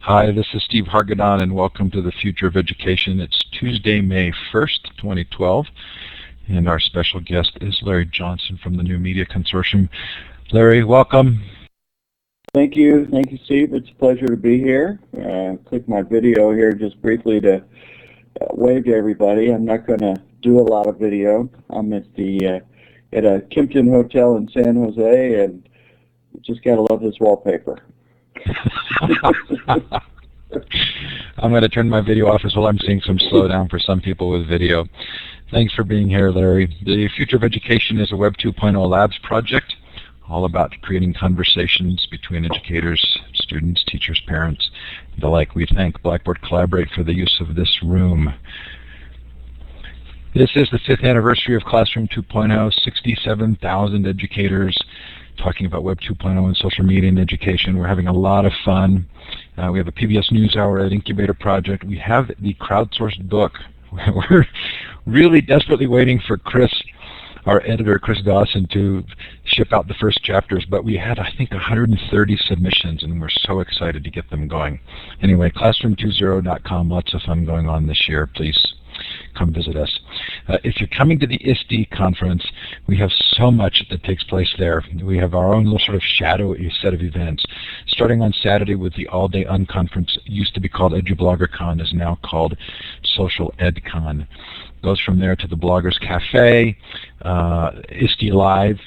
Hi, this is Steve Hargadon, and welcome to the Future of Education. It's Tuesday, May 1st, 2012, and our special guest is Larry Johnson from the New Media Consortium. Larry, welcome. Thank you, Steve. It's a pleasure to be here. Click my video here just briefly to wave to everybody. I'm not going to do a lot of video. I'm at a Kimpton Hotel in San Jose, and you just got to love this wallpaper. I'm going to turn my video off as well. I'm seeing some slowdown for some people with video. Thanks for being here, Larry. The Future of Education is a Web 2.0 Labs project, all about creating conversations between educators, students, teachers, parents, and the like. We thank Blackboard Collaborate for the use of this room. This is the 5th anniversary of Classroom 2.0, 67,000 educators talking about Web 2.0 and social media and education. We're having a lot of fun. We have a PBS NewsHour at Incubator Project. We have the crowdsourced book. We're really desperately waiting for Chris, our editor, Chris Dawson, to ship out the first chapters, but we had, I think, 130 submissions, and we're so excited to get them going. Anyway, classroom20.com, lots of fun going on this year. Please come visit us. If you're coming to the ISTE conference, we have so much that takes place there. We have our own little sort of shadowy set of events, starting on Saturday with the all-day unconference. It used to be called EduBloggerCon, is now called Social EdCon. Goes from there to the Bloggers Cafe, ISTE Live.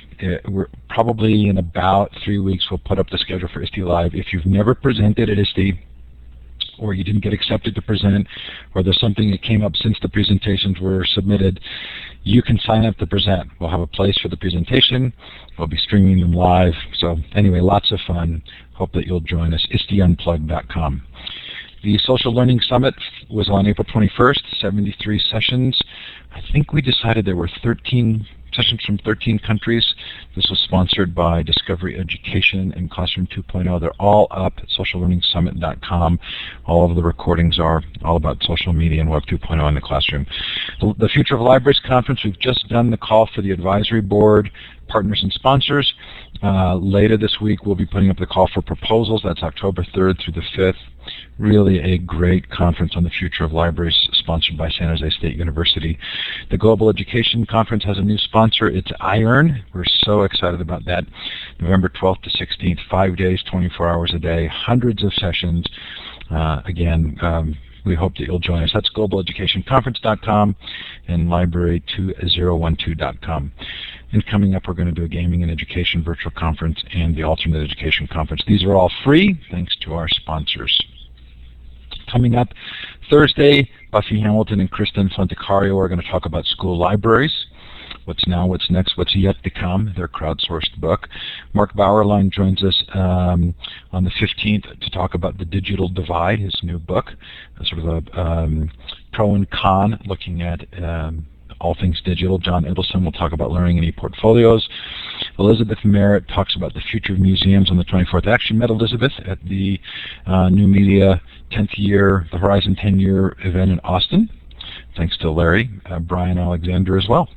We're probably in about 3 weeks we'll put up the schedule for ISTE Live. If you've never presented at ISTE, or you didn't get accepted to present, or there's something that came up since the presentations were submitted, you can sign up to present. We'll have a place for the presentation. We'll be streaming them live. So anyway, lots of fun. Hope that you'll join us. ISTEunplugged.com. The Social Learning Summit was on April 21st, 73 sessions. I think we decided there were 13 sessions from 13 countries. This was sponsored by Discovery Education and Classroom 2.0. They're all up at sociallearningsummit.com. All of the recordings are all about social media and Web 2.0 in the classroom. The Future of Libraries Conference, we've just done the call for the advisory board, partners and sponsors. Later this week, we'll be putting up the call for proposals. That's October 3rd through the 5th. Really a great conference on the future of libraries, sponsored by San Jose State University. The Global Education Conference has a new sponsor. It's IEARN. We're so excited about that. November 12th to 16th, 5 days, 24 hours a day, hundreds of sessions. We hope that you'll join us. That's globaleducationconference.com and library2012.com. And coming up, we're going to do a Gaming and Education virtual conference and the Alternate Education Conference. These are all free, thanks to our sponsors. Coming up Thursday, Buffy Hamilton and Kristen Fontecario are going to talk about school libraries. What's now, what's next, what's yet to come, their crowdsourced book. Mark Bauerlein joins us on the 15th to talk about The Digital Divide, his new book, sort of a pro and con looking at all things digital. John Edelson will talk about learning and e-portfolios. Elizabeth Merritt talks about the future of museums on the 24th. I actually met Elizabeth at the New Media 10th year, the Horizon 10-year event in Austin. Thanks to Larry, Brian Alexander as well.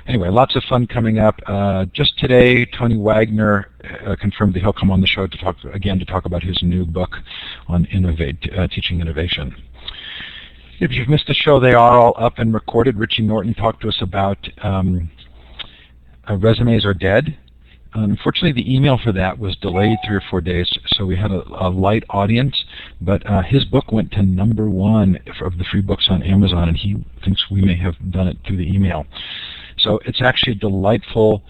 Anyway, lots of fun coming up. Just today, Tony Wagner confirmed that he'll come on the show to talk about his new book on teaching innovation. If you've missed the show, they are all up and recorded. Richie Norton talked to us about resumes are dead. Unfortunately, the email for that was delayed 3 or 4 days, so we had a light audience, but his book went to #1 of the free books on Amazon, and he thinks we may have done it through the email. So it's actually a delightful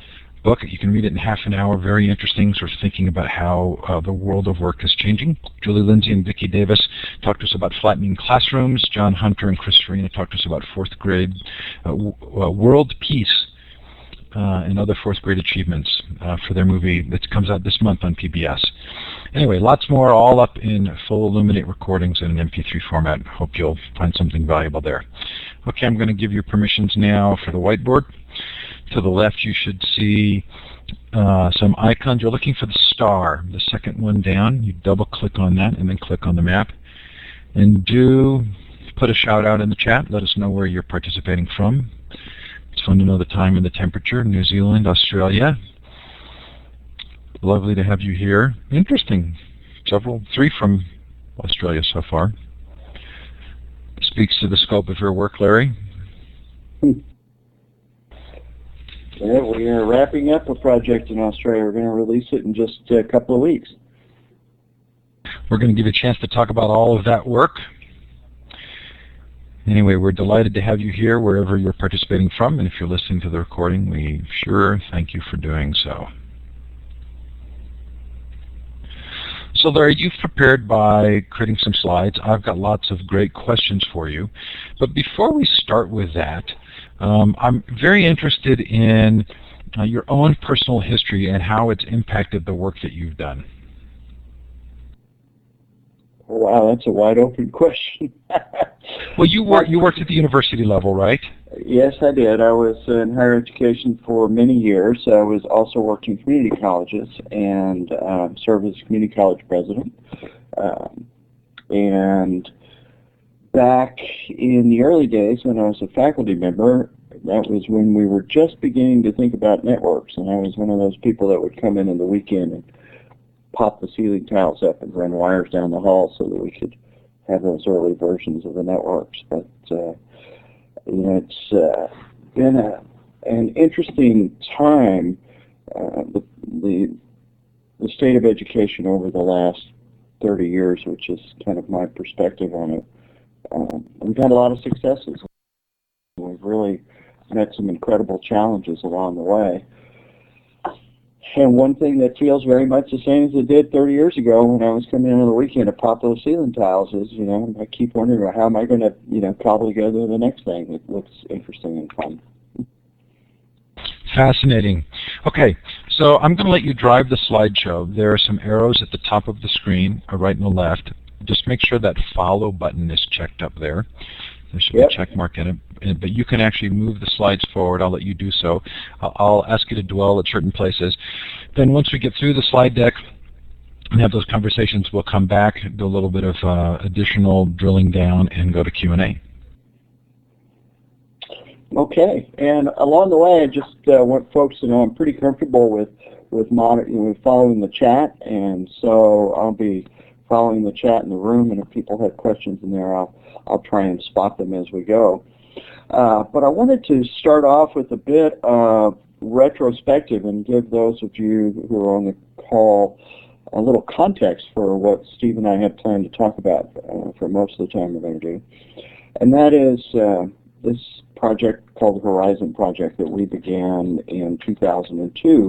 book. You can read it in half an hour. Very interesting, sort of thinking about how the world of work is changing. Julie Lindsay and Vicki Davis talked to us about flattening classrooms. John Hunter and Chris Farina talked to us about 4th grade world peace and other 4th grade achievements for their movie that comes out this month on PBS. Anyway, lots more, all up in full Illuminate recordings in an MP3 format. Hope you'll find something valuable there. Okay, I'm going to give you permissions now for the whiteboard. To the left, you should see some icons. You're looking for the star, the second one down. You double-click on that and then click on the map. And do put a shout-out in the chat. Let us know where you're participating from. It's fun to know the time and the temperature. New Zealand, Australia. Lovely to have you here. Interesting. 3 from Australia so far. Speaks to the scope of your work, Larry. Yeah, we are wrapping up a project in Australia. We're going to release it in just a couple of weeks. We're going to give you a chance to talk about all of that work. Anyway, we're delighted to have you here wherever you're participating from, and if you're listening to the recording, we sure thank you for doing so. So Larry, you've prepared by creating some slides. I've got lots of great questions for you. But before we start with that, I'm very interested in your own personal history and how it's impacted the work that you've done. Wow, that's a wide open question. Well, you worked at the university level, right? Yes, I did. I was in higher education for many years. I was also working in community colleges and served as community college president. And back in the early days when I was a faculty member, that was when we were just beginning to think about networks. And I was one of those people that would come in the weekend and pop the ceiling tiles up and run wires down the hall so that we could have those early versions of the networks. But it's been an interesting time. The state of education over the last 30 years, which is kind of my perspective on it. We've had a lot of successes. We've really met some incredible challenges along the way. And one thing that feels very much the same as it did 30 years ago when I was coming in on the weekend to pop those ceiling tiles is, I keep wondering, well, how am I going to, cobble together the next thing that looks interesting and fun. Fascinating. Okay, so I'm going to let you drive the slideshow. There are some arrows at the top of the screen, right and the left. Just make sure that follow button is checked up there. There should be a check mark in it, but you can actually move the slides forward. I'll let you do so. I'll ask you to dwell at certain places. Then once we get through the slide deck and have those conversations, we'll come back, do a little bit of additional drilling down, and go to Q&A. Okay, and along the way, I just want folks to know I'm pretty comfortable with following the chat, and so I'll be following the chat in the room, and if people have questions in there, I'll try and spot them as we go. But I wanted to start off with a bit of retrospective and give those of you who are on the call a little context for what Steve and I had planned to talk about for most of the time we're going to do. And that is this project called the Horizon Project that we began in 2002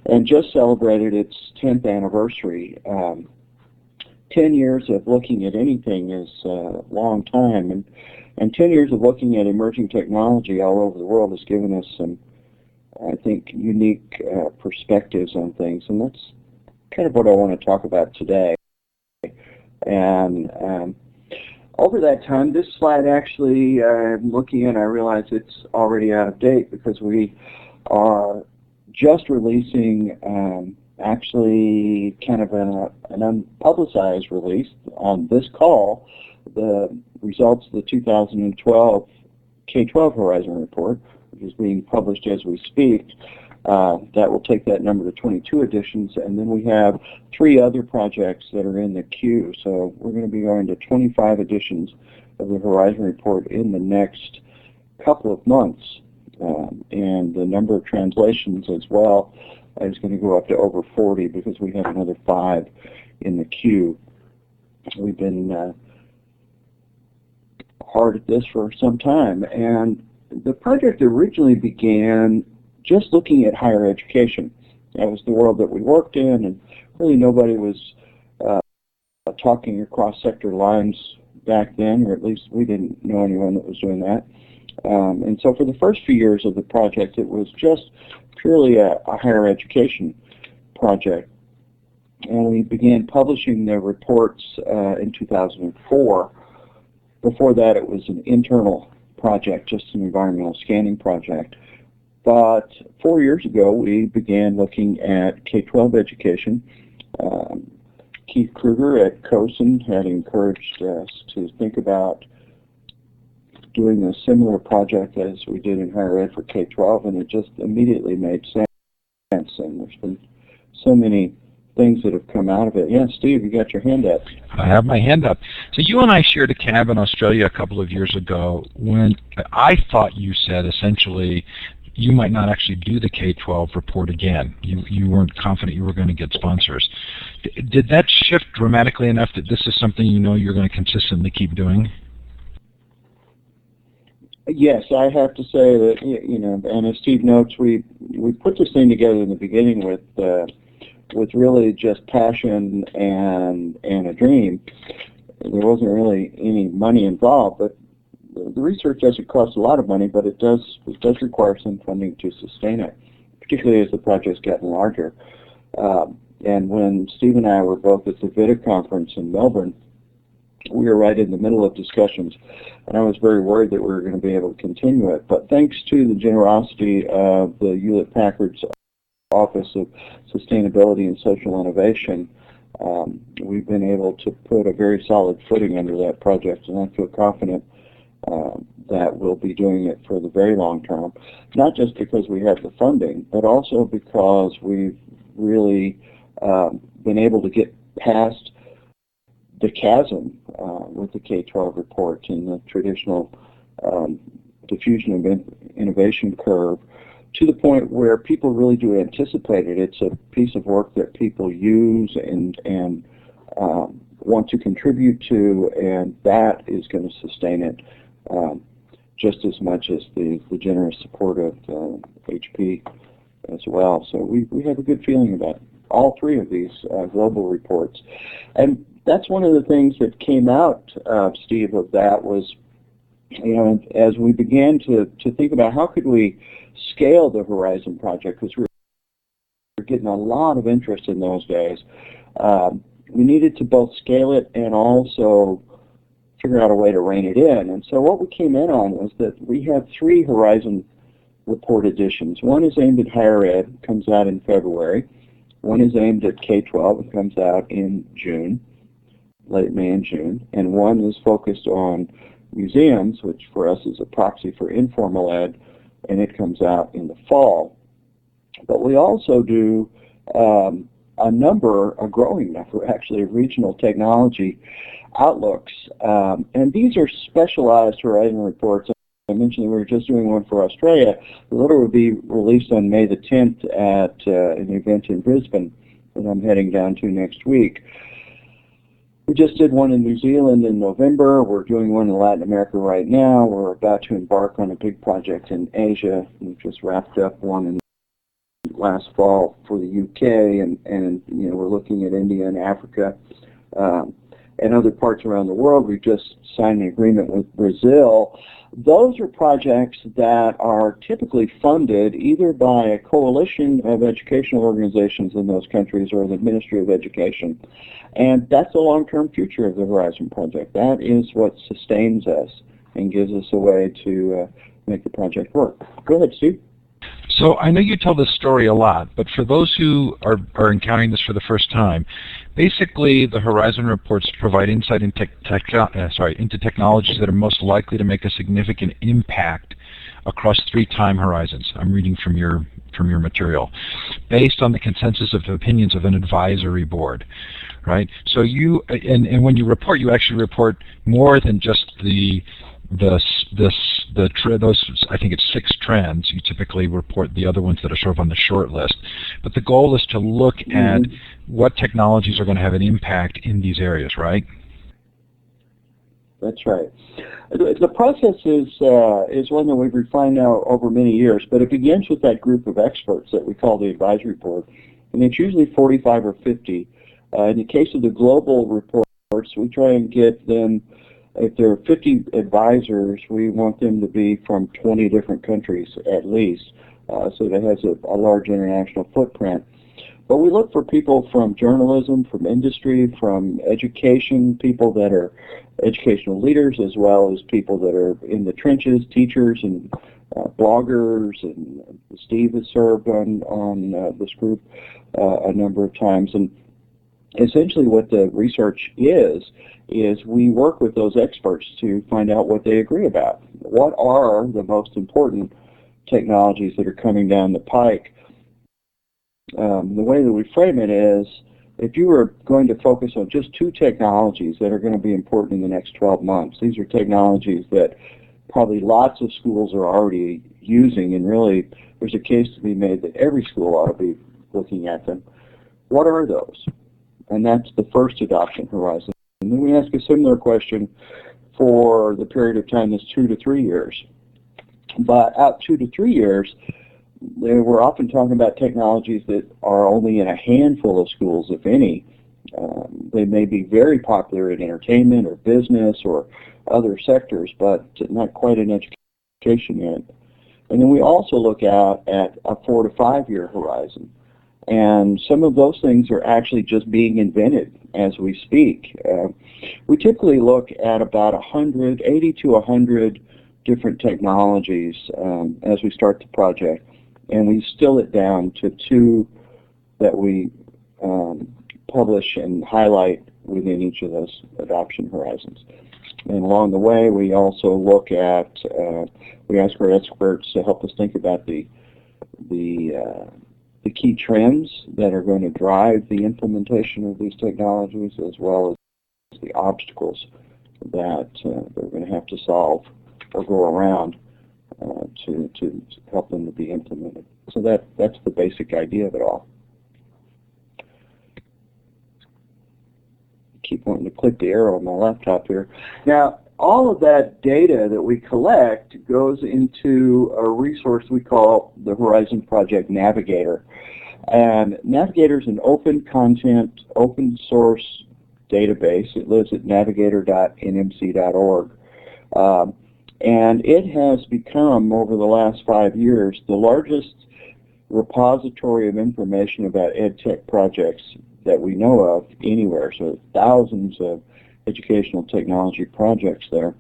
and just celebrated its 10th anniversary. 10 years of looking at anything is a long time, and 10 years of looking at emerging technology all over the world has given us some, I think, unique perspectives on things, and that's kind of what I want to talk about today. And over that time, this slide actually, I'm looking at, I realize it's already out of date because we are just releasing actually kind of an unpublicized release on this call, the results of the 2012 K-12 Horizon Report, which is being published as we speak. That will take that number to 22 editions, and then we have 3 other projects that are in the queue. So we're going to be going to 25 editions of the Horizon Report in the next couple of months. And the number of translations as well is going to go up to over 40 because we have another 5 in the queue. We've been hard at this for some time, and the project originally began just looking at higher education. That was the world that we worked in, and really nobody was talking across sector lines back then, or at least we didn't know anyone that was doing that. And so for the first few years of the project, it was just purely a higher education project. And we began publishing the reports in 2004. Before that, it was an internal project, just an environmental scanning project. But 4 years ago, we began looking at K-12 education. Keith Kruger at COSN had encouraged us to think about doing a similar project as we did in higher ed for K-12, and it just immediately made sense. And there's been so many things that have come out of it. Yeah, Steve, you got your hand up. I have my hand up. So you and I shared a cab in Australia a couple of years ago when I thought you said essentially you might not actually do the K-12 report again. You weren't confident you were going to get sponsors. Did that shift dramatically enough that this is something you know you're going to consistently keep doing? Yes, I have to say that, you know, and as Steve notes, we put this thing together in the beginning with really just passion and a dream. There wasn't really any money involved, but the research doesn't cost a lot of money, but it does require some funding to sustain it, particularly as the project's gotten larger. And when Steve and I were both at the VITA conference in Melbourne, we were right in the middle of discussions, and I was very worried that we were going to be able to continue it. But thanks to the generosity of the Hewlett-Packard's Office of Sustainability and Social Innovation, we've been able to put a very solid footing under that project, and I feel confident that we'll be doing it for the very long term, not just because we have the funding, but also because we've really been able to get past the chasm with the K-12 report and the traditional diffusion of innovation curve to the point where people really do anticipate it. It's a piece of work that people use and want to contribute to, and that is going to sustain it just as much as the generous support of HP as well. So we have a good feeling about all three of these global reports. And that's one of the things that came out, Steve, of that was, you know, as we began to think about how could we scale the Horizon project, because we were getting a lot of interest in those days. We needed to both scale it and also figure out a way to rein it in. And so what we came in on was that we have 3 Horizon report editions. One is aimed at higher ed, comes out in February. One is aimed at K-12, it comes out in June, late May and June. And one is focused on museums, which for us is a proxy for informal ed, and it comes out in the fall. But we also do a growing number actually, of regional technology outlooks. And these are specialized Horizon reports. I mentioned we were just doing one for Australia. The letter will be released on May the 10th at an event in Brisbane that I'm heading down to next week. We just did one in New Zealand in November. We're doing one in Latin America right now. We're about to embark on a big project in Asia. We've just wrapped up one in last fall for the UK, and you know, we're looking at India and Africa and other parts around the world. We've just signed an agreement with Brazil. Those are projects that are typically funded either by a coalition of educational organizations in those countries or the Ministry of Education. And that's the long-term future of the Horizon Project. That is what sustains us and gives us a way to make the project work. Go ahead, Steve. So I know you tell this story a lot, but for those who are encountering this for the first time, basically the Horizon reports provide insight into technologies that are most likely to make a significant impact across 3 time horizons. I'm reading from your material, based on the consensus of opinions of an advisory board, right? So you and when you report, you actually report more than just those, I think it's 6 trends. You typically report the other ones that are sort of on the short list. But the goal is to look at what technologies are going to have an impact in these areas, right? That's right. The process is one that we've refined now over many years, but it begins with that group of experts that we call the advisory board, and it's usually 45 or 50. In the case of the global reports, we try and get them. If there are 50 advisors, we want them to be from 20 different countries at least, so that it has a large international footprint. But we look for people from journalism, from industry, from education, people that are educational leaders, as well as people that are in the trenches, teachers and bloggers. And Steve has served on this group a number of times. And essentially what the research is we work with those experts to find out what they agree about. What are the most important technologies that are coming down the pike? The way that we frame it is if you were going to focus on just two technologies that are going to be important in the next 12 months, these are technologies that probably lots of schools are already using, and really there's a case to be made that every school ought to be looking at them. What are those? And that's the first adoption horizon. And then we ask a similar question for the period of time that's 2 to 3 years. But out 2 to 3 years, we're often talking about technologies that are only in a handful of schools, if any. They may be very popular in entertainment or business or other sectors, but not quite in education yet. And then we also look out at a 4 to 5 year horizon. And some of those things are actually just being invented as we speak. We typically look at about 80 to 100 different technologies as we start the project, and we distill it down to 2 that we publish and highlight within each of those adoption horizons. And along the way, we also look at, we ask our experts to help us think about the key trends that are going to drive the implementation of these technologies, as well as the obstacles that they're going to have to solve or go around to help them to be implemented. So that's the basic idea of it all. Keep wanting to click the arrow on my laptop here. Now, all of that data that we collect goes into a resource we call the Horizon Project Navigator. And Navigator is an open content, open source database. It lives at navigator.nmc.org. And it has become, over the last 5 years, the largest repository of information about EdTech projects that we know of anywhere. So thousands of educational technology projects there.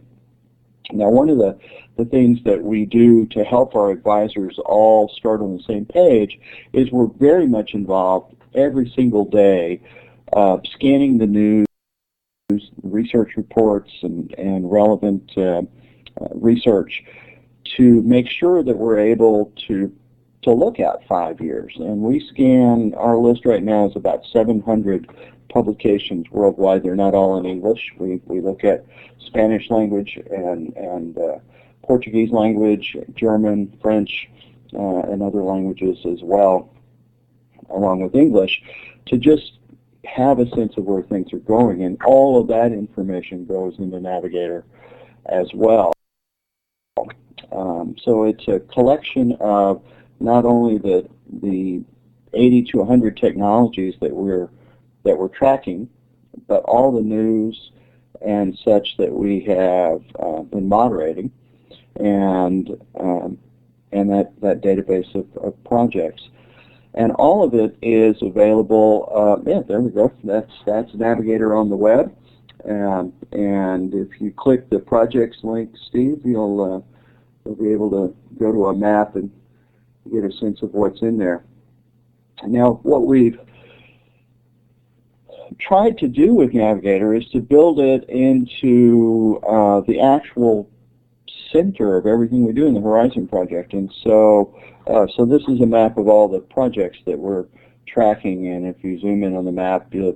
Now, one of the things that we do to help our advisors all start on the same page is we're very much involved every single day scanning the news, research reports, and relevant research to make sure that we're able to look at 5 years. And we scan, our list right now is about 700 publications worldwide. They're not all in English. We look at Spanish language and Portuguese language, German, French, and other languages as well, along with English, to just have a sense of where things are going. And all of that information goes into Navigator as well. So it's a collection of not only the 80 to 100 technologies that we're tracking, but all the news and such that we have been moderating, and that database of projects. And all of it is available, yeah, there we go, that's Navigator on the web. And if you click the projects link, Steve, you'll be able to go to a map and get a sense of what's in there. Now, what we've tried to do with Navigator is to build it into the actual center of everything we do in the Horizon Project. And so this is a map of all the projects that we're tracking, and if you zoom in on the map, the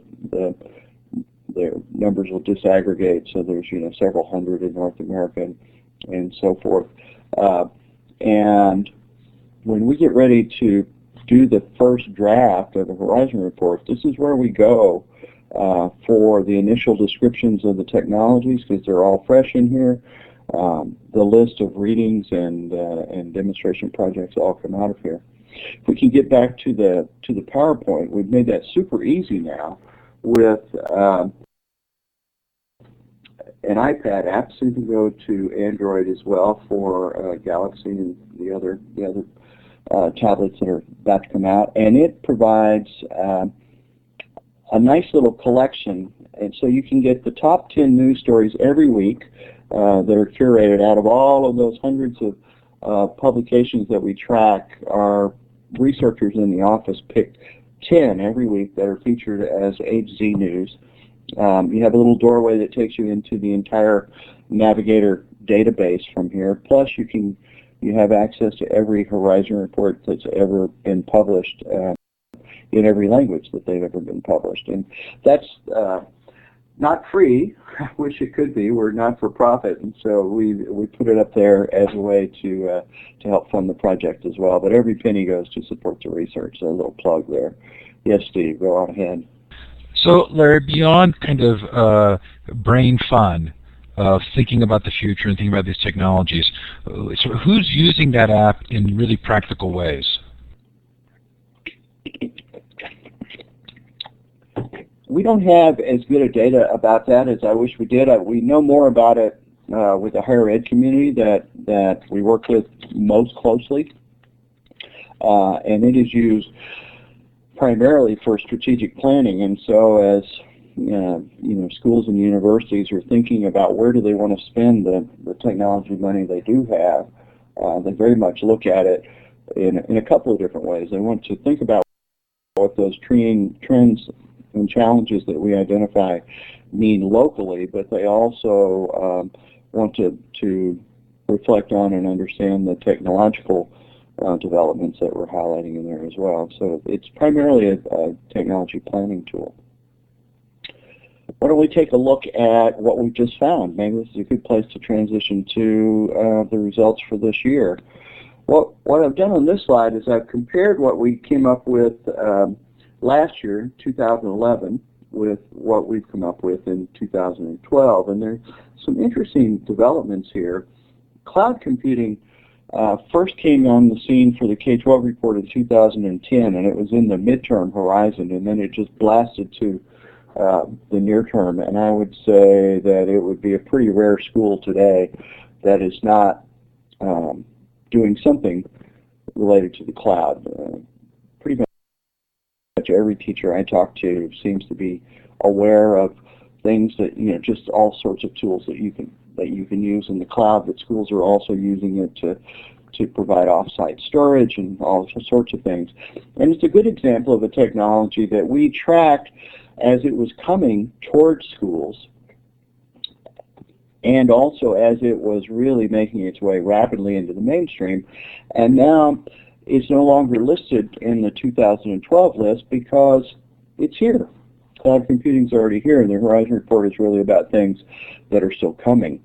numbers will disaggregate, so there's several hundred in North America and so forth. And when we get ready to do the first draft of the Horizon Report, this is where we go for the initial descriptions of the technologies, because they're all fresh in here. The list of readings and demonstration projects all come out of here. If we can get back to the PowerPoint, we've made that super easy now with an iPad app, so you can go to Android as well for Galaxy and the other tablets that are about to come out, and it provides a nice little collection, and so you can get the top 10 news stories every week that are curated out of all of those hundreds of publications that we track. Our researchers in the office pick 10 every week that are featured as HZ News. You have a little doorway that takes you into the entire Navigator database from here. Plus, you have access to every Horizon report that's ever been published. in every language that they've ever been published. And that's not free. I wish it could be. We're not for profit, and so we put it up there as a way to help fund the project as well. But every penny goes to support the research. So a little plug there. Yes, Steve, go on ahead. So, Larry, beyond kind of brain fun, thinking about the future and thinking about these technologies, so who's using that app in really practical ways? We don't have as good a data about that as I wish we did. We know more about it with the higher ed community that we work with most closely, and it is used primarily for strategic planning. And so, as schools and universities are thinking about where do they want to spend the technology money they do have, they very much look at it in a couple of different ways. They want to think about what those trends and challenges that we identify mean locally, but they also want to reflect on and understand the technological developments that we're highlighting in there as well. So it's primarily a technology planning tool. Why don't we take a look at what we've just found? Maybe this is a good place to transition to the results for this year. What I've done on this slide is I've compared what we came up with last year, 2011, with what we've come up with in 2012. And there's some interesting developments here. Cloud computing first came on the scene for the K-12 report in 2010, and it was in the midterm horizon, and then it just blasted to the near term. And I would say that it would be a pretty rare school today that is not doing something related to the cloud. Pretty much every teacher I talk to seems to be aware of things that, just all sorts of tools that you can use in the cloud, but schools are also using it to provide off-site storage and all sorts of things. And it's a good example of a technology that we tracked as it was coming towards schools, and also as it was really making its way rapidly into the mainstream. And now it's no longer listed in the 2012 list because it's here. Cloud computing is already here, and the Horizon Report is really about things that are still coming.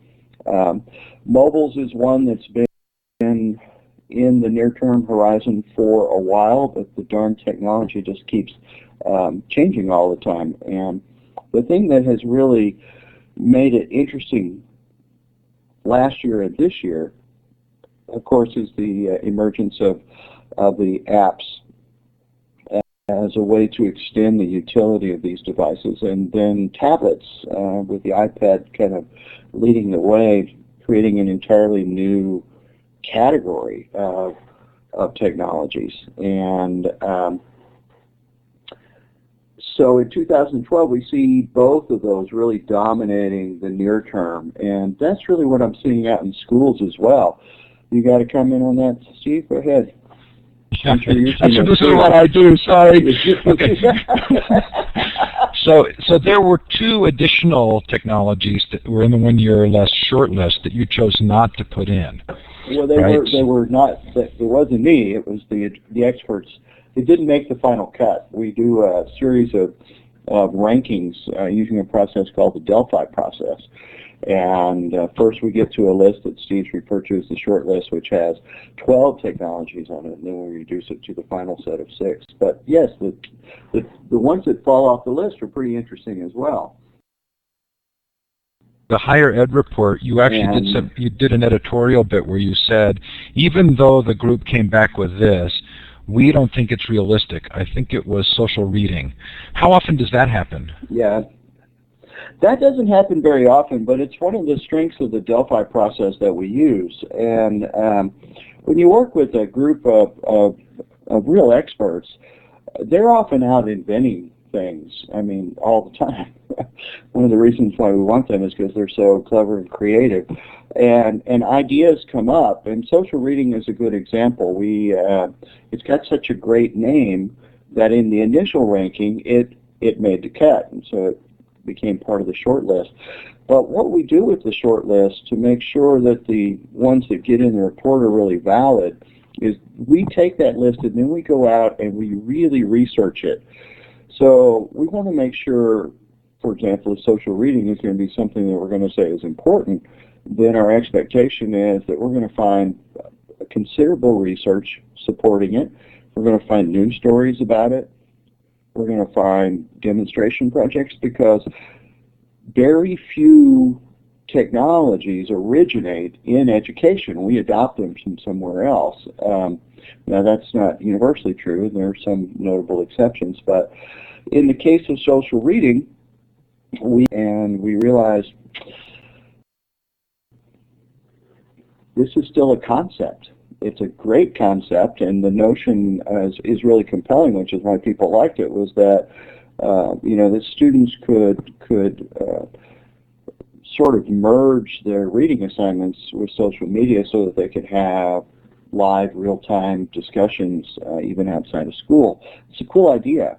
Mobiles is one that's been in the near-term horizon for a while, but the darn technology just keeps changing all the time. And the thing that has really made it interesting last year and this year, of course, is the emergence of the apps as a way to extend the utility of these devices, and then tablets with the iPad kind of leading the way, creating an entirely new category of technologies. And so in 2012, we see both of those really dominating the near term, and that's really what I'm seeing out in schools as well. You got to comment on that, Steve? Go ahead. This is what I do, sorry. Okay. So there were two additional technologies that were in the 1 year or less short list that you chose not to put in. Well, they were not. It wasn't me. It was the experts. It didn't make the final cut. We do a series of rankings using a process called the Delphi process. And first we get to a list that Steve's referred to as the short list, which has 12 technologies on it, and then we reduce it to the final set of 6. But yes, the ones that fall off the list are pretty interesting as well. The higher ed report, you actually did an editorial bit where you said, even though the group came back with this, we don't think it's realistic. I think it was social reading. How often does that happen? Yeah. That doesn't happen very often, but it's one of the strengths of the Delphi process that we use. And when you work with a group of real experts, they're often out inventing things, all the time. One of the reasons why we want them is because they're so clever and creative. And ideas come up, and social reading is a good example. It's got such a great name that in the initial ranking, it made the cut, and so it became part of the short list. But what we do with the short list to make sure that the ones that get in the report are really valid is we take that list and then we go out and we really research it. So we want to make sure, for example, if social reading is going to be something that we're going to say is important, then our expectation is that we're going to find considerable research supporting it. We're going to find news stories about it. We're going to find demonstration projects, because very few technologies originate in education. We adopt them from somewhere else. Now that's not universally true. There are some notable exceptions, but in the case of social reading, we realized this is still a concept. It's a great concept, and the notion is really compelling, which is why people liked it, was that the students could sort of merge their reading assignments with social media so that they could have live, real-time discussions even outside of school. It's a cool idea,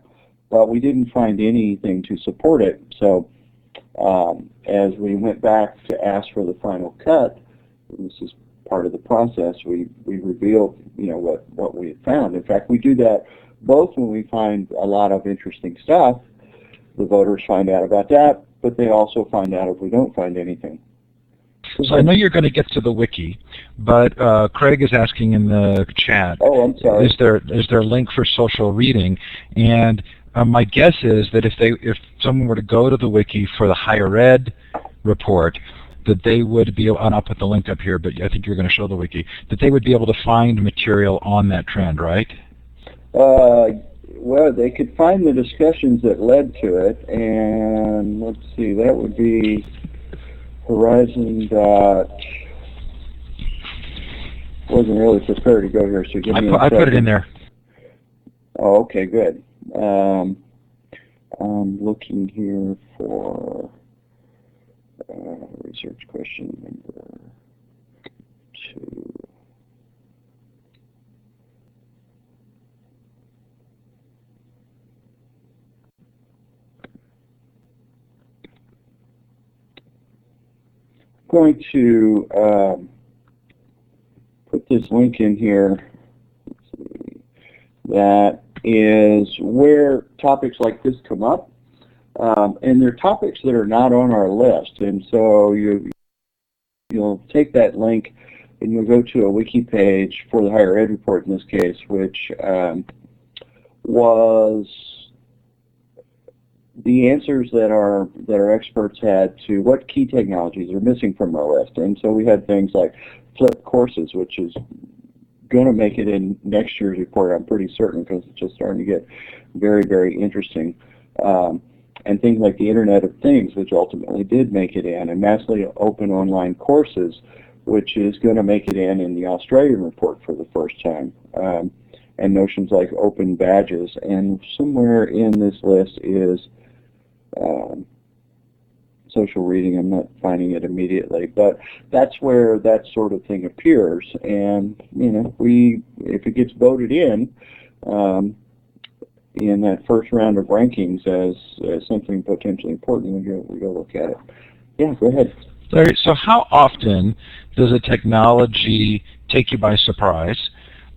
but we didn't find anything to support it. So as we went back to ask for the final cut, this is part of the process, we revealed what we had found. In fact, we do that both when we find a lot of interesting stuff. The voters find out about that, but they also find out if we don't find anything. So I know you're going to get to the wiki, but Craig is asking in the chat. Oh, I'm sorry. Is there a link for social reading? And my guess is that if someone were to go to the wiki for the higher ed report, that they would be, and I'll put the link up here, but I think you're going to show the wiki, that they would be able to find material on that trend, right? Well, they could find the discussions that led to it, and let's see, that would be Horizon. Wasn't really prepared to go here, so give me a second. I put it in there. Oh, okay, good. I'm looking here for research question number 2. I'm going to put this link in here. Let's see. That is where topics like this come up. And they're topics that are not on our list. And so you'll take that link and you'll go to a wiki page for the higher ed report in this case, which was the answers that our experts had to what key technologies are missing from our list. And so we had things like flipped courses, which is going to make it in next year's report, I'm pretty certain, because it's just starting to get very, very interesting. And things like the Internet of Things, which ultimately did make it in, and massively open online courses, which is going to make it in the Australian report for the first time, and notions like open badges. And somewhere in this list is social reading. I'm not finding it immediately, but that's where that sort of thing appears. And if it gets voted in that first round of rankings as something potentially important, we go look at it. Yeah, go ahead. Larry, so how often does a technology take you by surprise?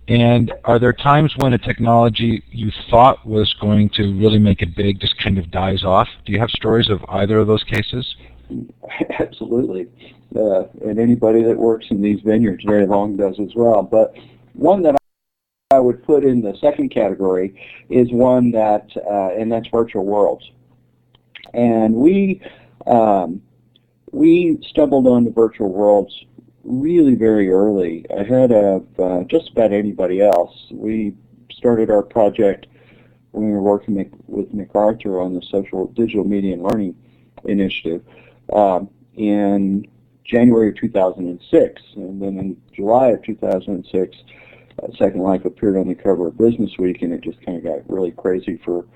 And are there times when a technology you thought was going to really make it big just kind of dies off? Do you have stories of either of those cases? Absolutely. And anybody that works in these vineyards very long does as well. But one that I would put in the second category is one that, and that's virtual worlds. And we stumbled onto virtual worlds really very early, ahead of just about anybody else. We started our project when we were working with MacArthur on the Social Digital Media and Learning Initiative in January of 2006, and then in July of 2006, Second Life appeared on the cover of Business Week, and it just kind of got really crazy for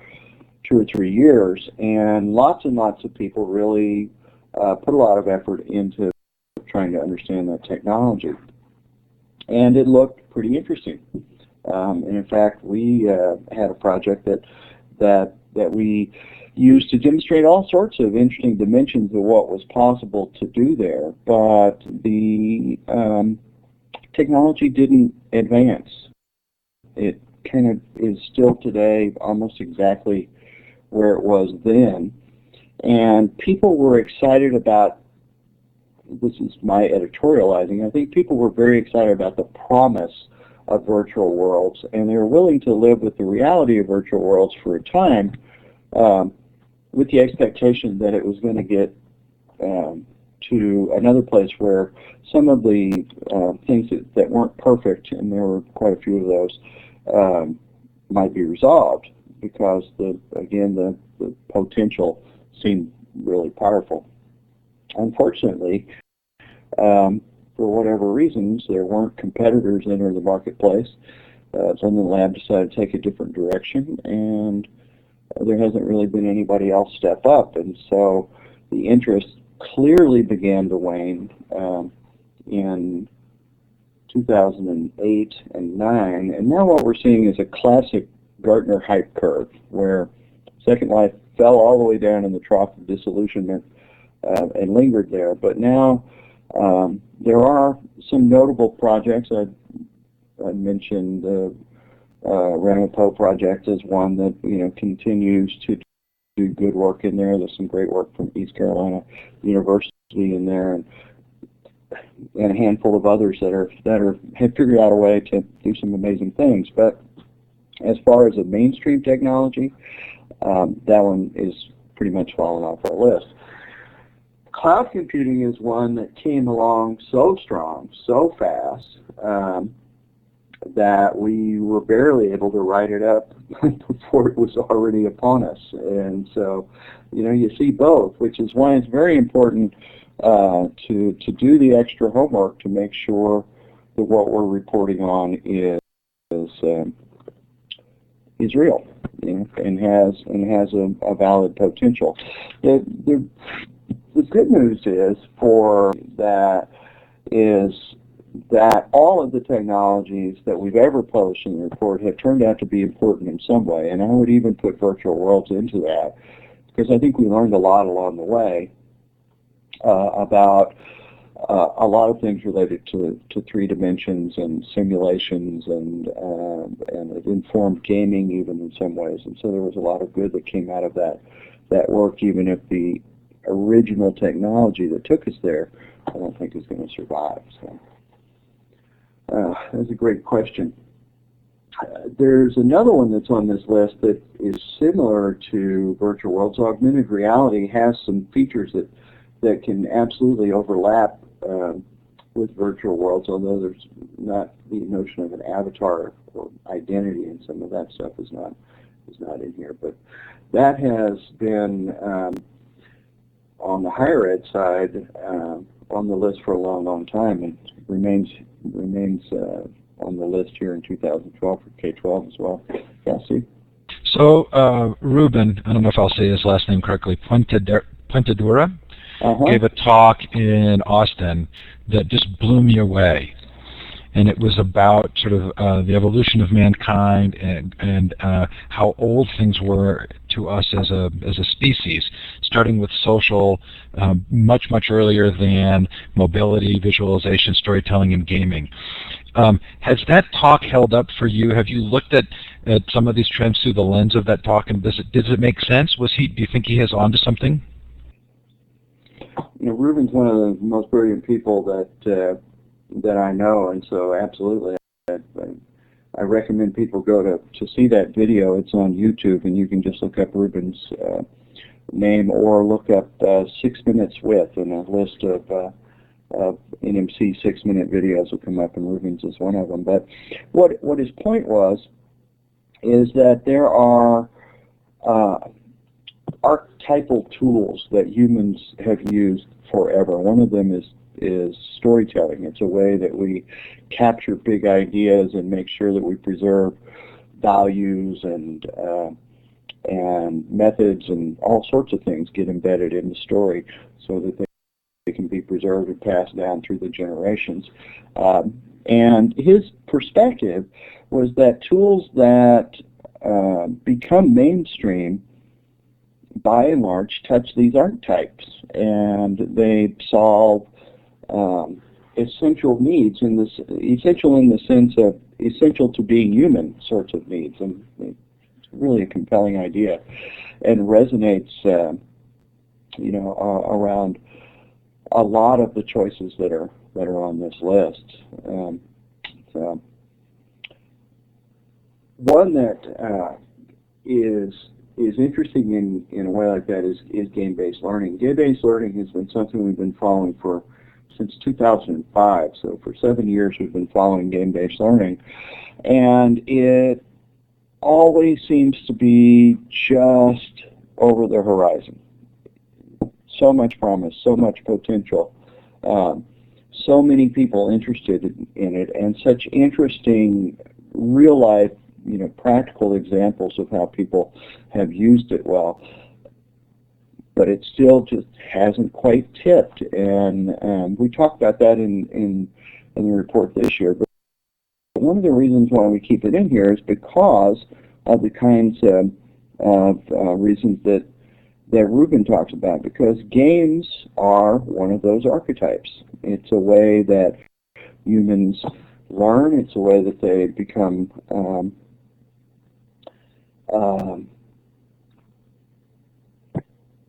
2 or 3 years, and lots of people really put a lot of effort into trying to understand that technology, and it looked pretty interesting. And in fact, we had a project that we used to demonstrate all sorts of interesting dimensions of what was possible to do there. But the technology didn't advance. It kind of is still today almost exactly where it was then. And people were excited about, this is my editorializing, I think people were very excited about the promise of virtual worlds, and they were willing to live with the reality of virtual worlds for a time, with the expectation that it was going to get to another place where some of the things that weren't perfect, and there were quite a few of those, might be resolved, because the potential seemed really powerful. Unfortunately, for whatever reasons, there weren't competitors entering the marketplace. Some of the lab decided to take a different direction, and there hasn't really been anybody else step up, and so the interest clearly began to wane in 2008 and 9, and now what we're seeing is a classic Gartner hype curve, where Second Life fell all the way down in the trough of disillusionment and lingered there. But now there are some notable projects. I mentioned the Ramapo project as one that continues to do good work in there. There's some great work from East Carolina University in there, and a handful of others that have figured out a way to do some amazing things. But as far as a mainstream technology, that one is pretty much fallen off our list. Cloud computing is one that came along so strong, so fast, that we were barely able to write it up before it was already upon us. And so, you see both, which is why it's very important to do the extra homework to make sure that what we're reporting on is real, and has a valid potential. The good news is that all of the technologies that we've ever published in the report have turned out to be important in some way, and I would even put virtual worlds into that, because I think we learned a lot along the way about a lot of things related to 3 dimensions and simulations and it informed gaming even in some ways, and so there was a lot of good that came out of that work, even if the original technology that took us there I don't think is going to survive. So that's a great question. There's another one that's on this list that is similar to virtual worlds. Augmented reality has some features that can absolutely overlap with virtual worlds, although there's not the notion of an avatar or identity, and some of that stuff is not in here. But that has been on the higher ed side on the list for a long, long time, and remains on the list here in 2012 for K-12 as well. Yeah, see? So Ruben, I don't know if I'll say his last name correctly, Puentedura, gave a talk in Austin that just blew me away. And it was about sort of the evolution of mankind and how old things were to us as a species, starting with social much earlier than mobility, visualization, storytelling, and gaming. Has that talk held up for you? Have you looked at some of these trends through the lens of that talk, and does it make sense? Do you think he has on to something? Ruben's one of the most brilliant people that I know, and so absolutely, I recommend people go to see that video. It's on YouTube, and you can just look up Ruben's name, or look up 6 minutes with, and a list of NMC 6-minute videos will come up, and Ruben's is one of them. But what his point is that there are archetypal tools that humans have used forever. One of them is storytelling. It's a way that we capture big ideas and make sure that we preserve values and methods, and all sorts of things get embedded in the story so that they can be preserved and passed down through the generations. And his perspective was that tools that become mainstream by and large touch these archetypes, and they solve essential needs, in this essential in the sense of essential to being human sorts of needs, and it's really a compelling idea, and resonates, around a lot of the choices that are on this list. So one that is interesting in a way like that is game-based learning. Game-based learning has been something we've been following since 2005. So for 7 years we've been following game-based learning, and it always seems to be just over the horizon. So much promise, so much potential, so many people interested in it, and such interesting real-life, practical examples of how people have used it well. But it still just hasn't quite tipped, and we talked about that in the report this year. But one of the reasons why we keep it in here is because of the kinds of reasons that Ruben talks about, because games are one of those archetypes. It's a way that humans learn. It's a way that they become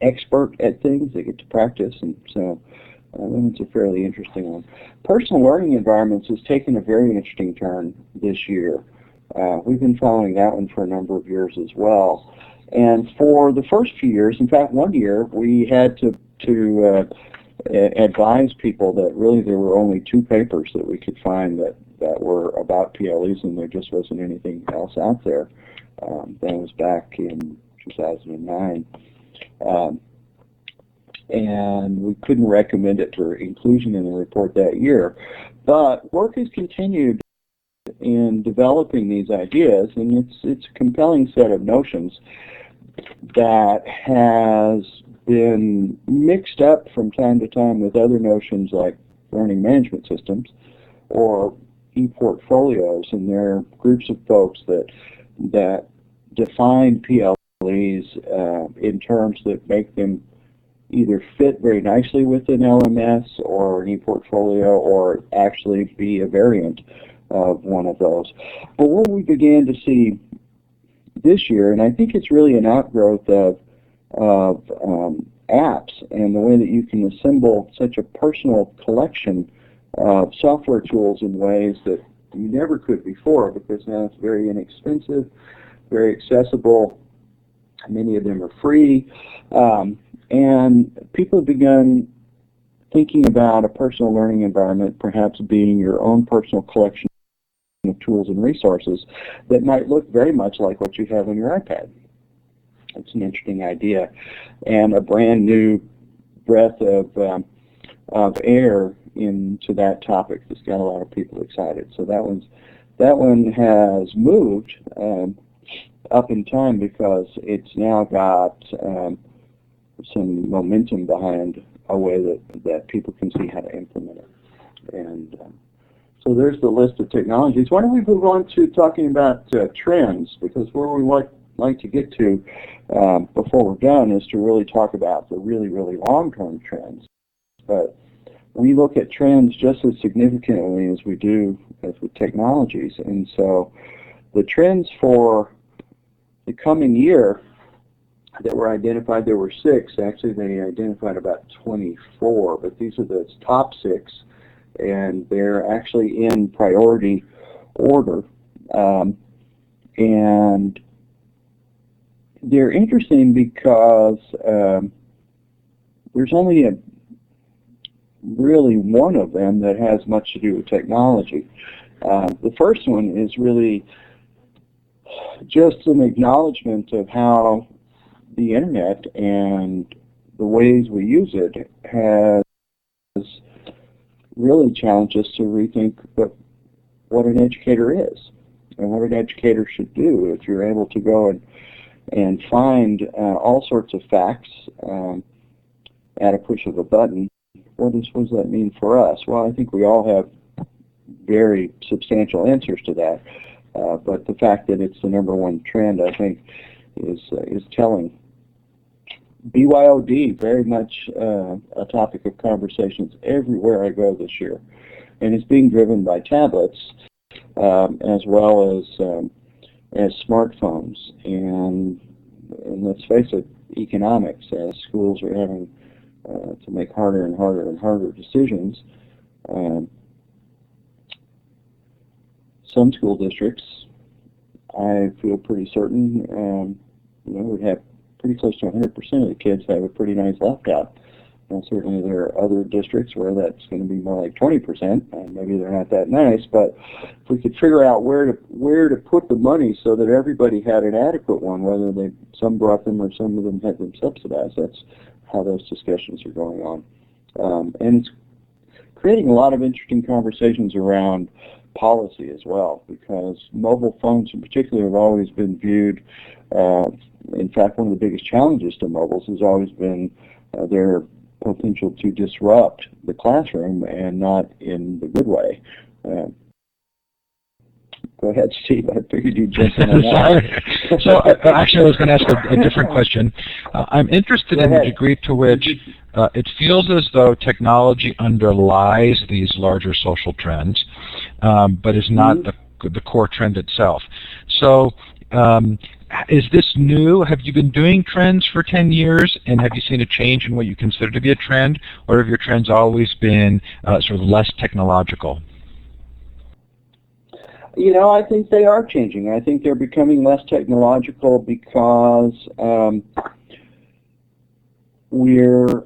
expert at things. They get to practice, and so it's a fairly interesting one. Personal learning environments has taken a very interesting turn this year. We've been following that one for a number of years as well. And for the first few years, in fact, 1 year, we had to advise people that really there were only 2 papers that we could find that were about PLEs, and there just wasn't anything else out there. That was back in 2009. And we couldn't recommend it for inclusion in the report that year. But work has continued in developing these ideas, and it's a compelling set of notions that has been mixed up from time to time with other notions like learning management systems or e-portfolios, and there are groups of folks that define PLEs in terms that make them either fit very nicely with an LMS or an e-portfolio, or actually be a variant of one of those. But what we began to see this year, and I think it's really an outgrowth of apps and the way that you can assemble such a personal collection of software tools in ways that you never could before, because now it's very inexpensive, very accessible. Many of them are free, and people have begun thinking about a personal learning environment perhaps being your own personal collection of tools and resources that might look very much like what you have on your iPad. It's an interesting idea, and a brand new breath of air into that topic that's got a lot of people excited. So that one has moved up in time because it's now got some momentum behind a way that people can see how to implement it. And so there's the list of technologies. Why don't we move on to talking about trends, because where we like to get to before we're done is to really talk about the really, really long-term trends. But we look at trends just as significantly as we do as with technologies. And so the trends for the coming year that were identified, there were 6. Actually, they identified about 24, but these are the top 6, and they're actually in priority order. And they're interesting because there's only really one of them that has much to do with technology. The first one is really just an acknowledgement of how the internet and the ways we use it has really challenged us to rethink what an educator is and what an educator should do. If you're able to go and find all sorts of facts at a push of a button, what does that mean for us? Well, I think we all have very substantial answers to that, but the fact that it's the #1 trend, I think, is telling. BYOD, very much a topic of conversations everywhere I go this year. And it's being driven by tablets as well as smartphones. And let's face it, economics, as schools are having to make harder and harder and harder decisions. Some school districts, I feel pretty certain, would have pretty close to 100% of the kids have a pretty nice laptop. And certainly there are other districts where that's going to be more like 20%, and maybe they're not that nice. But if we could figure out where to put the money so that everybody had an adequate one, whether some brought them or some of them had them subsidized, that's how those discussions are going on. And it's creating a lot of interesting conversations around policy as well, because mobile phones in particular have always been viewed, in fact, one of the biggest challenges to mobiles has always been their potential to disrupt the classroom, and not in the good way. Go ahead, Steve. I figured you'd jump in on that. So actually I was going to ask a different question. I'm interested in the degree to which it feels as though technology underlies these larger social trends, but is not the core trend itself. So is this new? Have you been doing trends for 10 years, and have you seen a change in what you consider to be a trend, or have your trends always been sort of less technological? I think they are changing. I think they're becoming less technological because we're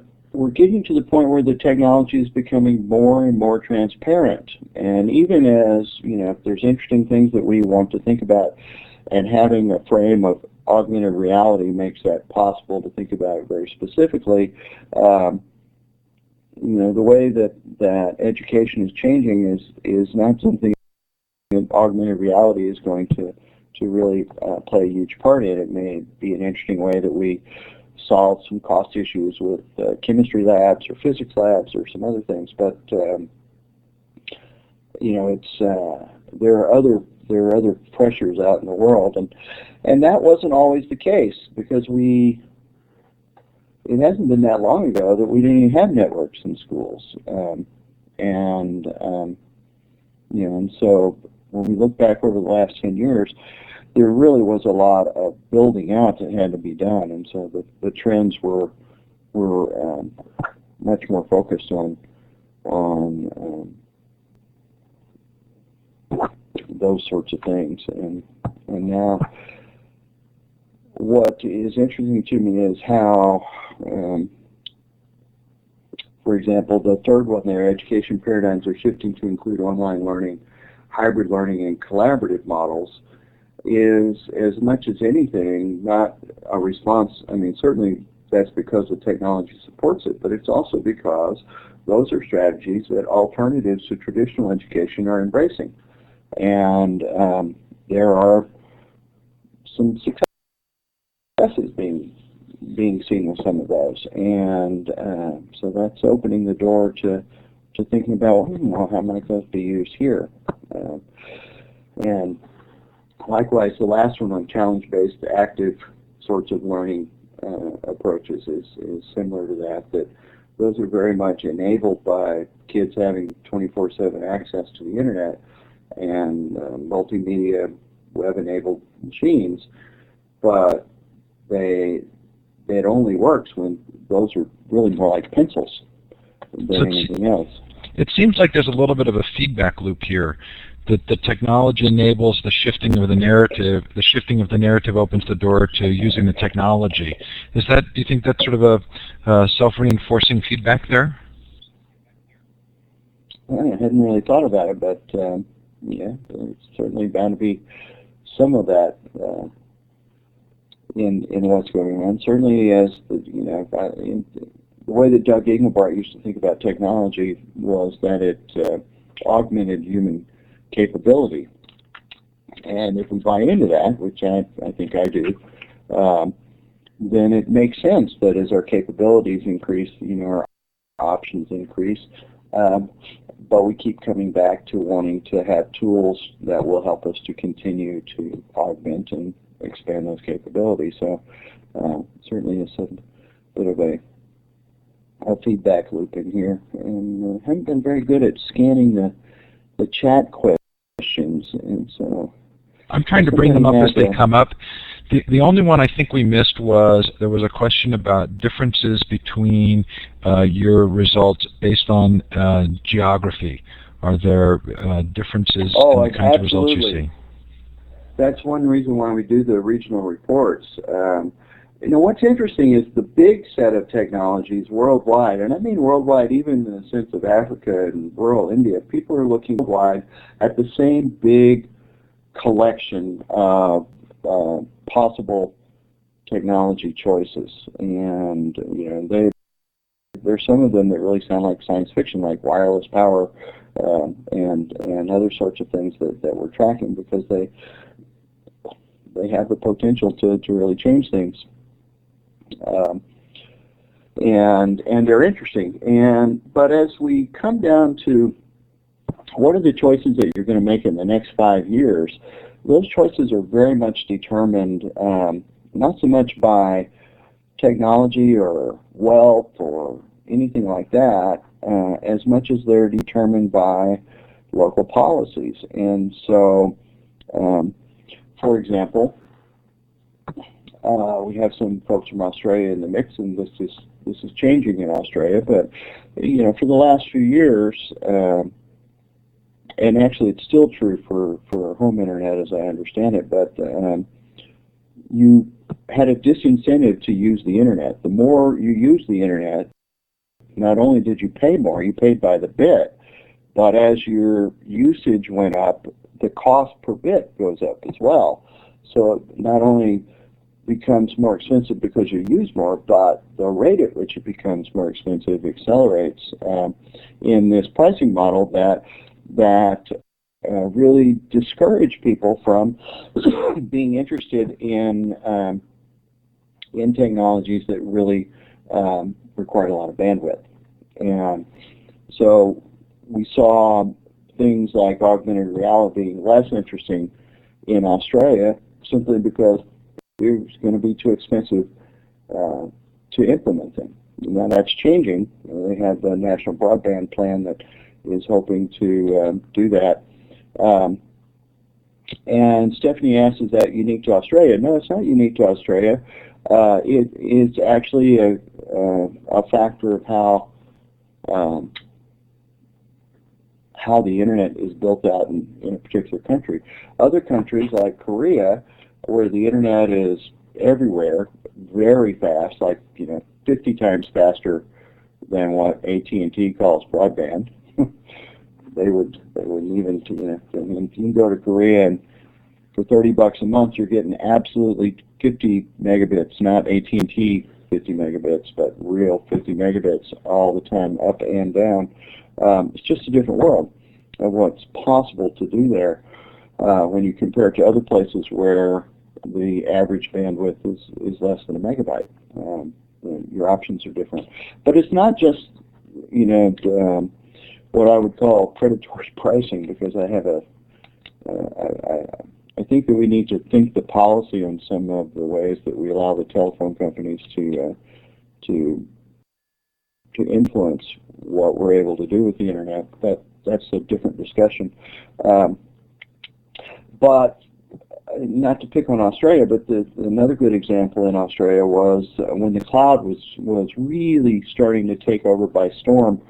getting to the point where the technology is becoming more and more transparent. And even as, if there's interesting things that we want to think about, and having a frame of augmented reality makes that possible to think about it very specifically, the way that education is changing is not something that augmented reality is going to really play a huge part in. It may be an interesting way that we solve some cost issues with chemistry labs or physics labs or some other things, but there are other pressures out in the world, and that wasn't always the case, because it hasn't been that long ago that we didn't even have networks in schools, and so when we look back over the last 10 years, there really was a lot of building out that had to be done, and so the trends were much more focused on those sorts of things. And now what is interesting to me is how, for example, the third one there, education paradigms are shifting to include online learning, hybrid learning, and collaborative models, is, as much as anything, not a response. I mean, certainly that's because the technology supports it, but it's also because those are strategies that alternatives to traditional education are embracing. And there are some successes being seen with some of those, and so that's opening the door to thinking about, well, how might those be used here? And likewise, the last one on challenge-based active sorts of learning approaches is similar to that those are very much enabled by kids having 24/7 access to the internet and multimedia web-enabled machines, but it only works when those are really more like pencils than anything else. It seems like there's a little bit of a feedback loop here. That the technology enables the shifting of the narrative. The shifting of the narrative opens the door to using the technology. Do you think that's sort of a self-reinforcing feedback there? Well, I hadn't really thought about it, but yeah, it's certainly bound to be some of that in what's going on. Certainly, as the way that Doug Engelbart used to think about technology was that it augmented human capability, and if we buy into that, which I think I do, then it makes sense that as our capabilities increase, our options increase, but we keep coming back to wanting to have tools that will help us to continue to augment and expand those capabilities. So certainly bit of a feedback loop in here, and haven't been very good at scanning the chat questions, and so I'm trying to bring them up as they come up. The only one I think we missed was there was a question about differences between your results based on geography. Are there differences in the kinds of results you see? That's one reason why we do the regional reports. You know, what's interesting is the big set of technologies worldwide, and I mean worldwide even in the sense of Africa and rural India. People are looking worldwide at the same big collection of possible technology choices, and you know, there's some of them that really sound like science fiction, like wireless power and other sorts of things that we're tracking, because they have the potential to really change things, and they're interesting. But as we come down to what are the choices that you're going to make in the next 5 years, those choices are very much determined not so much by technology or wealth or anything like that, as much as they're determined by local policies. And so, for example, we have some folks from Australia in the mix, and this is changing in Australia. But you know, for the last few years, and actually it's still true for home internet as I understand it, but you had a disincentive to use the internet. The more you use the internet, not only did you pay more, you paid by the bit, but as your usage went up, the cost per bit goes up as well. So it not only becomes more expensive because you use more, but the rate at which it becomes more expensive accelerates in this pricing model that really discourage people from being interested in technologies that really require a lot of bandwidth. And so we saw things like augmented reality being less interesting in Australia simply because it was going to be too expensive to implement them. Now that's changing. They have the National Broadband Plan that is hoping to do that. And Stephanie asks, is that unique to Australia? No, it's not unique to Australia. It is actually a factor of how the internet is built out in a particular country. Other countries like Korea, where the internet is everywhere, very fast, like 50 times faster than what AT&T calls broadband. They wouldn't even, if you can go to Korea and for $30 a month, you're getting absolutely 50 megabits, not AT&T 50 megabits, but real 50 megabits all the time, up and down. It's just a different world of what's possible to do there when you compare it to other places where the average bandwidth is less than a megabyte. Your options are different. But it's not just, what I would call predatory pricing, because I think that we need to think the policy on some of the ways that we allow the telephone companies to influence what we're able to do with the internet. That's a different discussion. But not to pick on Australia, but another good example in Australia was when the cloud was really starting to take over by storm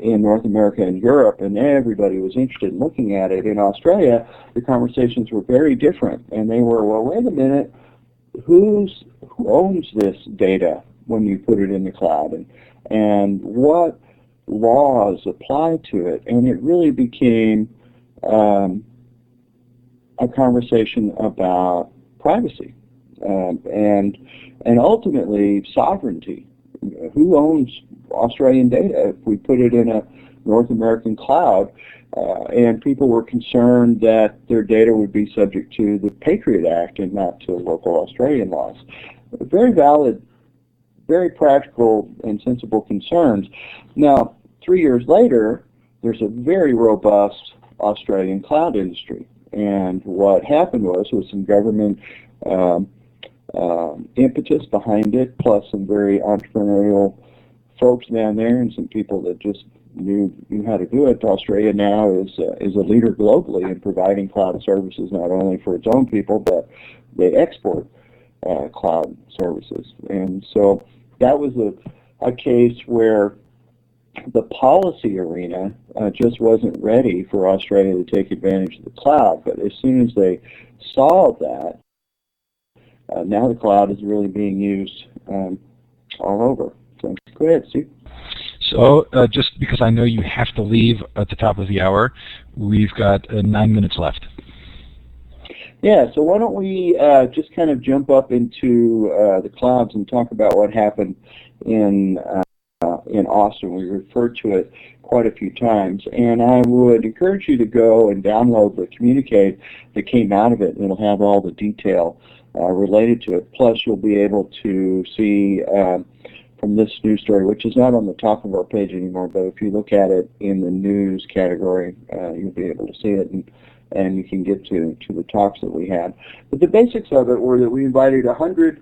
in North America and Europe, and everybody was interested in looking at it. In Australia, the conversations were very different, and they were, well, wait a minute, who owns this data when you put it in the cloud, and what laws apply to it? And it really became a conversation about privacy and ultimately sovereignty. Who owns Australian data if we put it in a North American cloud? And people were concerned that their data would be subject to the Patriot Act and not to local Australian laws. Very valid, very practical and sensible concerns. Now, 3 years later, there's a very robust Australian cloud industry. And what happened was some government impetus behind it, plus some very entrepreneurial folks down there and some people that just knew how to do it. Australia now is a leader globally in providing cloud services, not only for its own people, but they export cloud services. And so that was a case where the policy arena just wasn't ready for Australia to take advantage of the cloud. But as soon as they saw that, now the cloud is really being used all over. So go ahead, Steve. So just because I know you have to leave at the top of the hour, we've got 9 minutes left. Yeah, so why don't we just kind of jump up into the clouds and talk about what happened in Austin. We referred to it quite a few times, and I would encourage you to go and download the communique that came out of it, and it'll have all the detail related to it. Plus, you'll be able to see from this news story, which is not on the top of our page anymore, but if you look at it in the news category, you'll be able to see it, and you can get to the talks that we had. But the basics of it were that we invited 100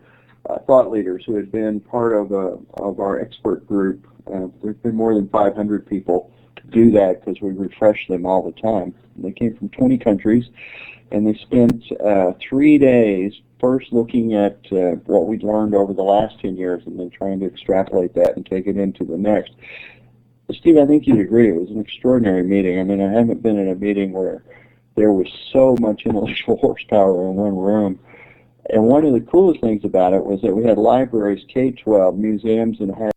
thought leaders who had been part of our expert group. There's been more than 500 people do that because we refresh them all the time. They came from 20 countries, and they spent 3 days first looking at what we'd learned over the last 10 years and then trying to extrapolate that and take it into the next. Steve, I think you'd agree it was an extraordinary meeting. I mean, I haven't been in a meeting where there was so much intellectual horsepower in one room. And one of the coolest things about it was that we had libraries, K-12, museums, and higher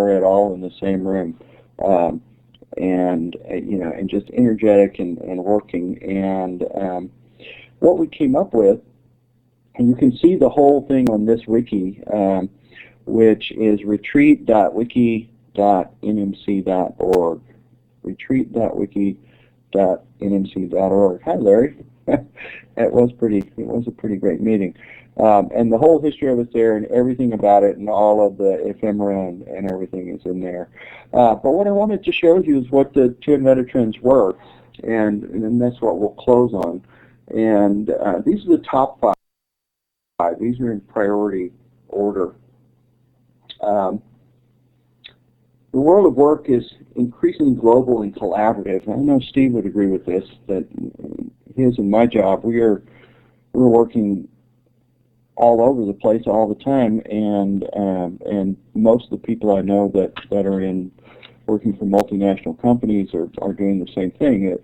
ed all in the same room, and just energetic and working. And what we came up with, and you can see the whole thing on this wiki, which is retreat.wiki.nmc.org. Retreat.wiki.nmc.org. Hi, Larry. It was a pretty great meeting. And the whole history of it there and everything about it and all of the ephemera and everything is in there. But what I wanted to share with you is what the 10 metatrends were, and then that's what we'll close on. And these are the top 5. These are in priority order. The world of work is increasingly global and collaborative. I know Steve would agree with this, that his and my job, we're working all over the place all the time, and most of the people I know that are working for multinational companies are doing the same thing.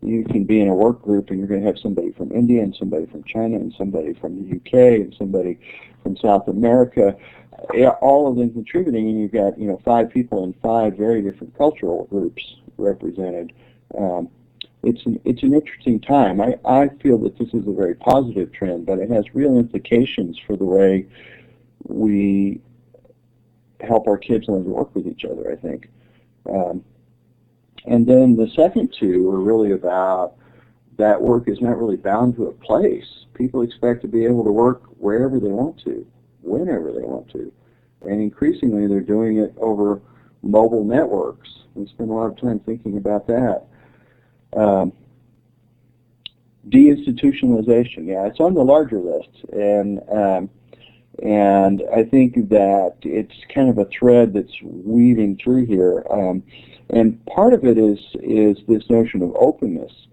You can be in a work group and you're going to have somebody from India and somebody from China and somebody from the UK and somebody from South America, all of them contributing, and you've got 5 people in 5 very different cultural groups represented. It's an interesting time. I feel that this is a very positive trend, but it has real implications for the way we help our kids learn to work with each other, I think. And then the second 2 are really about that work is not really bound to a place. People expect to be able to work wherever they want to, whenever they want to. And increasingly they're doing it over mobile networks. We spend a lot of time thinking about that. Deinstitutionalization, yeah, it's on the larger list, and I think that it's kind of a thread that's weaving through here, and part of it is this notion of openness.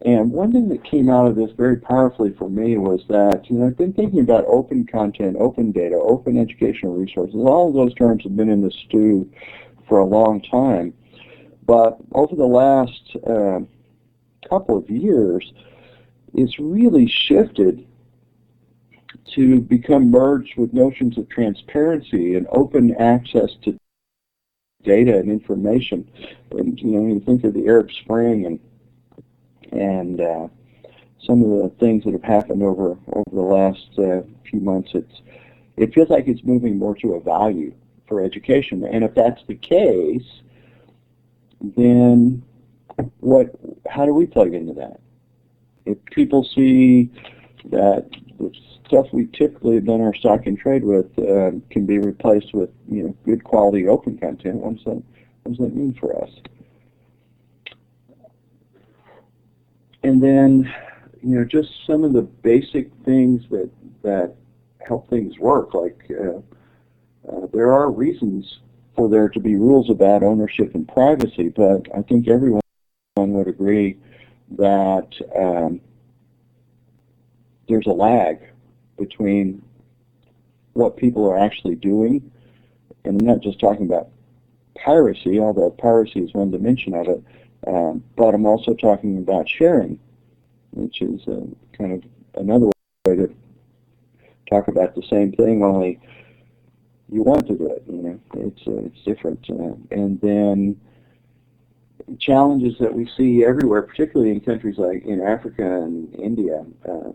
And one thing that came out of this very powerfully for me was that I've been thinking about open content, open data, open educational resources. All of those terms have been in the stew for a long time, but over the last couple of years, it's really shifted to become merged with notions of transparency and open access to data and information. And you think of the Arab Spring and some of the things that have happened over the last few months. It feels like it's moving more to a value for education. And if that's the case, then how do we plug into that? If people see that the stuff we typically have done our stock and trade with can be replaced with good quality open content, what does that mean for us? And then just some of the basic things that help things work. Like there are reasons for there to be rules about ownership and privacy, but I think everyone would agree that there's a lag between what people are actually doing, and I'm not just talking about piracy, although piracy is one dimension of it, but I'm also talking about sharing, which is kind of another way to talk about the same thing, only you want to do it. It's different. And then challenges that we see everywhere, particularly in countries like in Africa and India,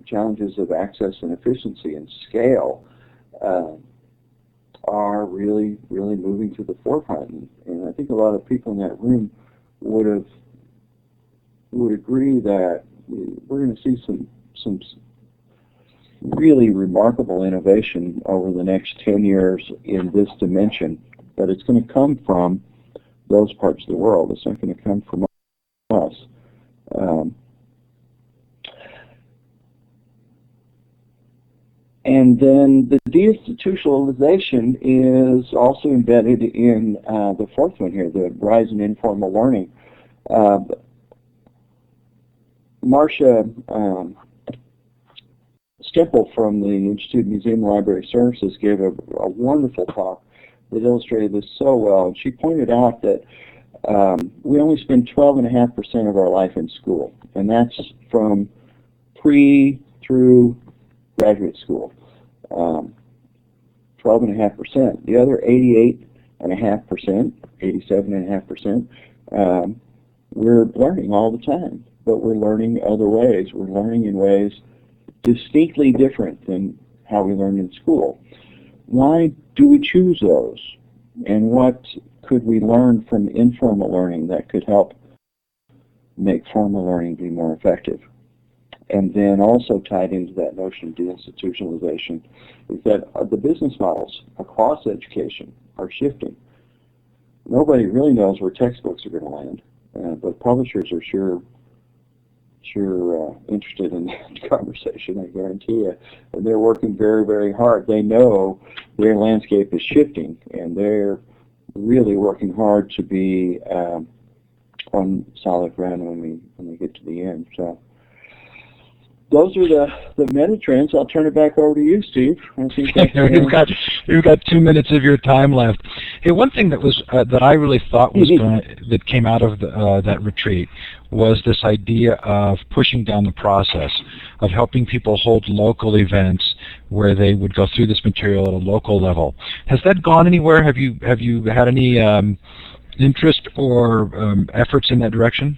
challenges of access and efficiency and scale are really, really moving to the forefront. And I think a lot of people in that room would agree that we're going to see some really remarkable innovation over the next 10 years in this dimension, but it's going to come from those parts of the world. It's not going to come from us. And then the deinstitutionalization is also embedded in the fourth one here, the rise in informal learning. Marcia Stempel from the Institute of Museum and Library Services gave a wonderful talk that illustrated this so well. And she pointed out that we only spend 12.5% of our life in school, and that's from pre through graduate school. 12.5%. The other 88.5%, 87.5%, we're learning all the time, but we're learning other ways. We're learning in ways distinctly different than how we learned in school. Why do we choose those? And what could we learn from informal learning that could help make formal learning be more effective? And then also tied into that notion of deinstitutionalization is that the business models across education are shifting. Nobody really knows where textbooks are going to land, but publishers are sure interested in that conversation, I guarantee you. And they're working very, very hard. They know their landscape is shifting, and they're really working hard to be on solid ground when we get to the end. So those are the meta trends. I'll turn it back over to you, Steve. I think you've got 2 minutes of your time left. Hey, one thing that was that I really thought was that came out of that retreat was this idea of pushing down the process, of helping people hold local events where they would go through this material at a local level. Has that gone anywhere? Have you had any interest or efforts in that direction?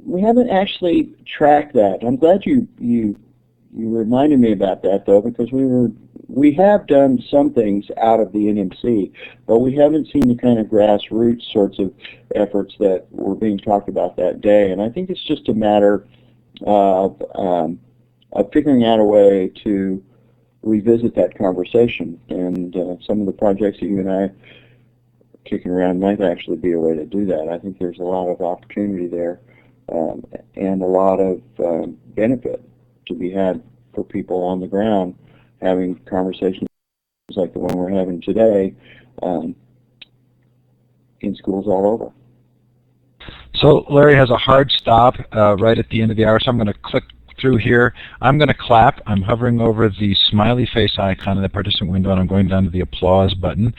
We haven't actually tracked that. I'm glad you reminded me about that, though, because we have done some things out of the NMC, but we haven't seen the kind of grassroots sorts of efforts that were being talked about that day. And I think it's just a matter of figuring out a way to revisit that conversation. And some of the projects that you and I kicking around might actually be a way to do that. I think there's a lot of opportunity there and a lot of benefit to be had for people on the ground having conversations like the one we're having today in schools all over. So Larry has a hard stop right at the end of the hour, so I'm going to click through here. I'm going to clap. I'm hovering over the smiley face icon in the participant window, and I'm going down to the applause button.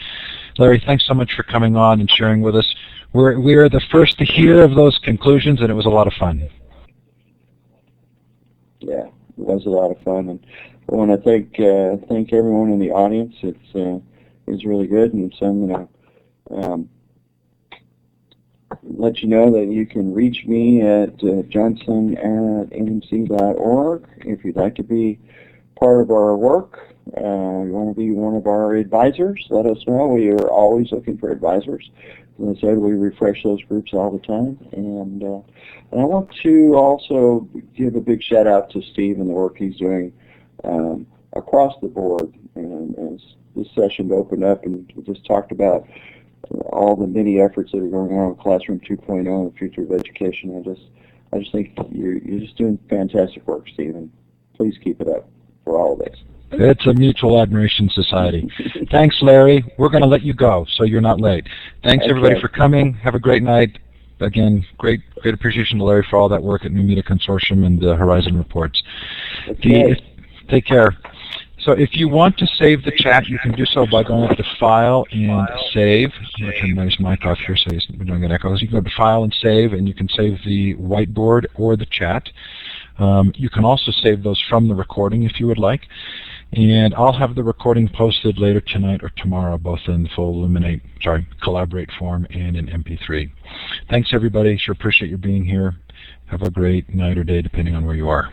Larry, thanks so much for coming on and sharing with us. We're the first to hear of those conclusions, and it was a lot of fun. Yeah, it was a lot of fun, and I want to thank everyone in the audience. It's really good, and so I'm going to let you know that you can reach me at johnson@nmc.org if you'd like to be part of our work. You want to be one of our advisors, let us know. We are always looking for advisors. As I said, we refresh those groups all the time. And I want to also give a big shout out to Steve and the work he's doing across the board. And as this session opened up and we just talked about all the many efforts that are going on in Classroom 2.0 and the future of education, I just think you're just doing fantastic work, Stephen. Please keep it up for all of us. It's a mutual admiration society. Thanks, Larry. We're going to let you go so you're not late. Thanks, everybody, for coming. Have a great night. Again, great appreciation to Larry for all that work at New Media Consortium and the Horizon reports. Okay. Take care. So if you want to save the chat, you can do so by going up to File and Save. I'm going to turn my mic off here so we're doing an echo. So you can go to File and Save, and you can save the whiteboard or the chat. You can also save those from the recording if you would like. And I'll have the recording posted later tonight or tomorrow, both in full Collaborate form and in MP3. Thanks, everybody. Sure appreciate you being here. Have a great night or day, depending on where you are.